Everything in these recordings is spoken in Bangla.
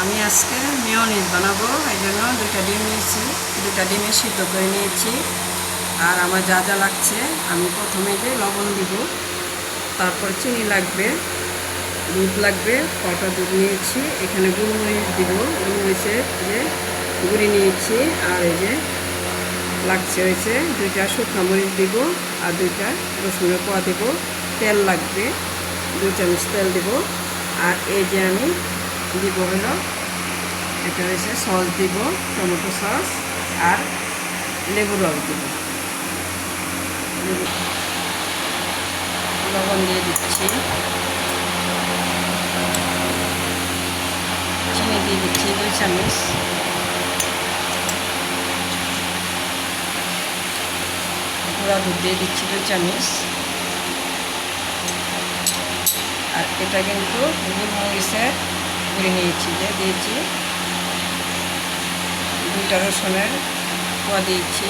আমি আজকে মেয়োনিজ বানাবো, এই জন্য 2টা ডিম নিয়েছি। 2টা ডিমে সিদ্ধ করে নিয়েছি। আর আমার যা যা লাগছে, আমি প্রথমে যে লবণ দিব, তারপর চিনি লাগবে, দুধ লাগবে, কটা দুধ নিয়েছি। এখানে গোলমরিচ দিব, গোলমরিচের যে গুঁড়ি নিয়েছি। আর এই যে লাগছে হয়েছে 2টা শুকনো মরিচ দিব, আর 2টা রসুনের কোয়া দেব। তেল লাগবে, 2 চামচ তেল দেব। আর এই যে আমি দিব হলো, এটা হয়েছে সস দিব, টমেটো সস, আর লেবুর রস দিব। লবণ দিয়ে দিচ্ছি, চিনি দিয়ে দিচ্ছি 2 চামচ, গুঁড়া দুধ দিয়ে দিচ্ছি 2 চামচ। আর এটা কিন্তু গোলমরিচের গুঁড়ি নিয়েছি, যে দিয়েছি 2টা রসুনের কোয়া দিয়েছি,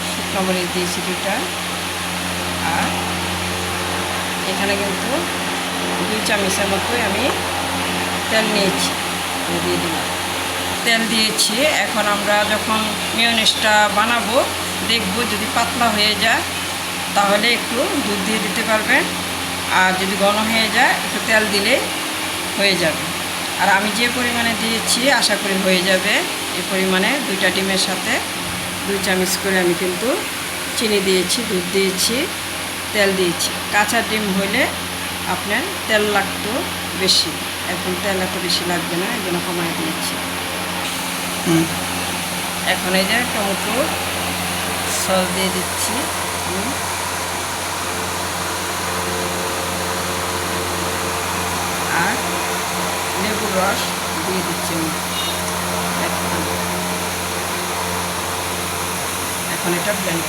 শুকনো মরিচ দিয়েছি 2টা। আর এখানে কিন্তু 2 চামচের মতোই আমি তেল নিয়েছি, দিয়ে দিলাম। তেল দিয়েছি। এখন আমরা যখন মেয়োনিজটা বানাবো, দেখব যদি পাতলা হয়ে যায় তাহলে একটু দুধ দিয়ে দিতে পারবেন, আর যদি ঘন হয়ে যায় একটু তেল দিলে হয়ে যাবে। আর আমি যে পরিমাণে দিয়েছি আশা করি হয়ে যাবে। এই পরিমাণে 2টা ডিমের সাথে 2 চামচ করে আমি কিন্তু চিনি দিয়েছি, দুধ দিয়েছি, তেল দিয়েছি। কাঁচা ডিম হইলে আপনার তেল লাগতো বেশি, এখন তেল এত বেশি লাগবে না, এই জন্য কমাই দিয়েছি। এখন এই যে টমেটো সস দিয়ে দিচ্ছি, আর লেবুর রস দিয়ে দিচ্ছি। এখন এটা ব্লেন্ড